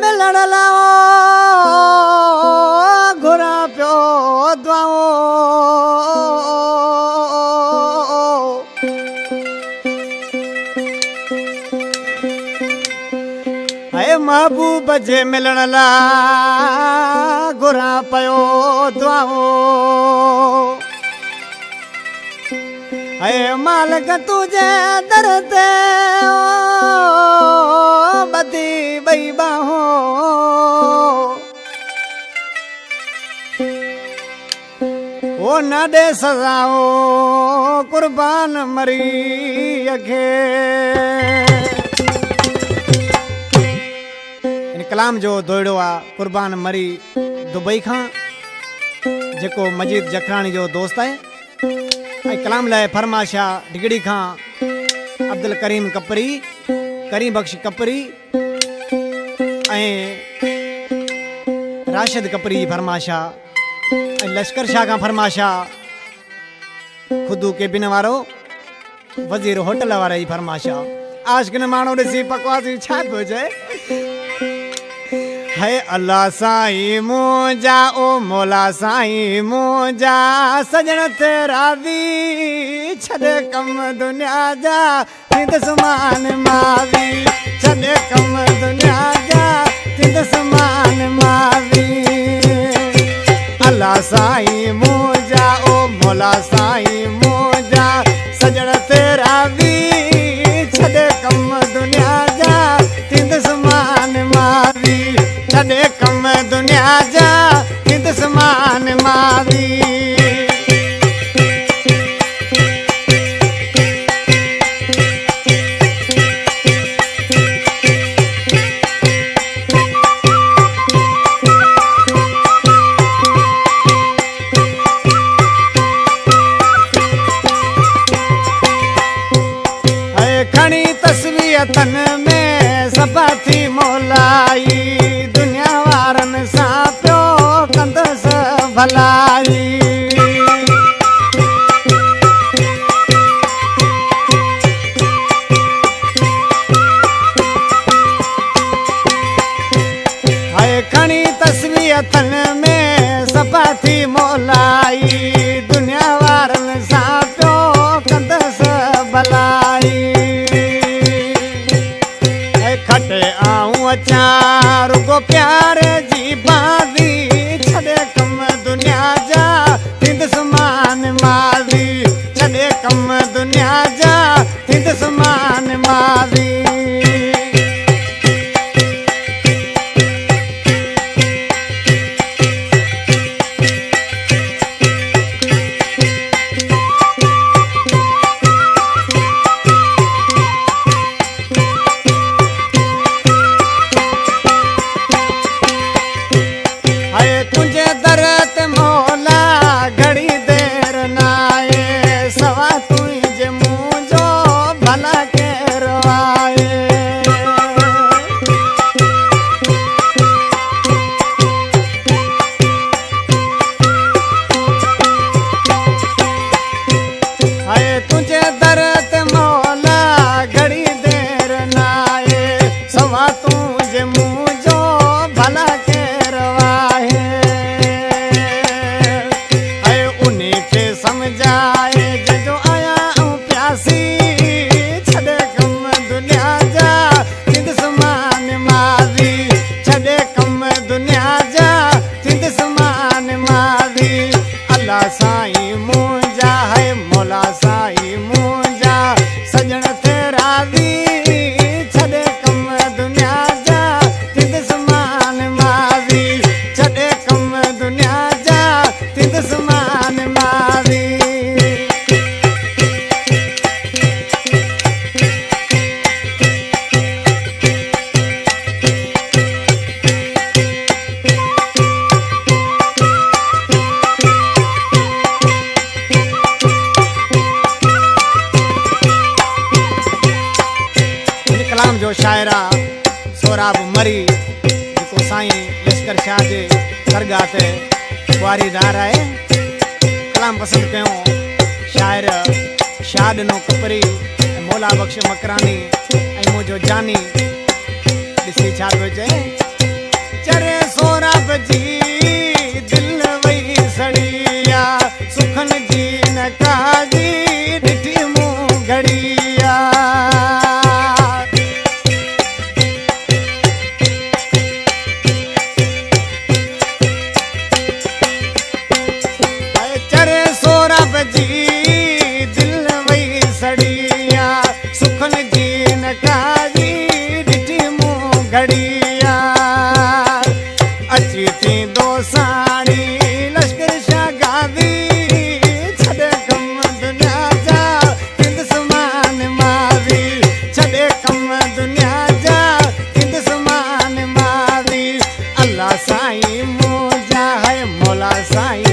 मिलण लाओ घुरा पियो दुआओ है महबूब जे मिलण ला घुरा पियो दुआओ है मालिक तुझे दर ते बदी बई बाहो ओ न दे सजाओ कुर्बान मरी अखे इन कलाम जो दोड़ो आ कुर्बान मरी दुबई खां जेको मजीद जखरानी जो दोस्त है कलाम लाए फरमाशा डिगड़ी खां अब्दुल करीम कपरी करीम बख्श कपरी राशिद कपरी फरमाशा लश्कर शाह का फरमाशा खुदू केबिन वारो वजीर होटल वारा जी फरमाशा आशिकन माण्हू ॾिसी पकवासी छा पियो चए है अल्लाह साईं मुंहिंजा ओ मौला साईं मुंहिंजा सजण तेरा दी छॾे कम दुनिया जा हिंदुस्मान मावी छॾे कम दुनिया जा हिंदुस्मान मावी अल्लाह साईं मुंहिंजा ओ मौला साईं मुंहिंजा सजण तेरा दी छॾे कम दुनिया जा हिंदुस्मान मावी छॾे कम दुनिया जा हिंदुस्मान मावी खणी तस्वीरतन में सभा थी मोलाई दुनिया वारनि सां पियो कंदसि भलाई हाय खणी तस्वीरतन में सभा थी मोलाई दुनिया वारनि सां पियो कंदसि भलाई खटे आऊं अचां रुगो प्यारे जी बाज़ी छॾे कम दुनिया जा हिंदुस्मान मावी छॾे कम दुनिया जा हिंदुस्मान मावी तुझे दर ते मौला घड़ी देर नाए सवा तुझे मुझो भला केरवाए हाय तुझे दर ते मौला घड़ी देर नाए सवा तुझे मुझो भला केरवाए समझाए जो आया हूँ प्यासी छॾे कम दुनिया जा हिंदुस्मान मावी छॾे कम दुनिया जा हिंदुस्मान मावी अल्लाह साईं मुंहिंजा है मौला साईं मुंहिंजा सजण तेरा दी छॾे कम दुनिया जा हिंदुस्मान मावी छॾे कम दुनिया जा हिंदुस्मान मावी कलाम जो शायरा सोराब मरी जेको साईं लश्कर शाह जे दरगाह ते वारीदार आहे कलाम पसंदि कयूं शाइर शाह ॾिनो कपरी मौला बख्श मकरानी ऐं मुंहिंजो जानी ॾिसी छा पियो चए मुंहिंजा है मौला साईं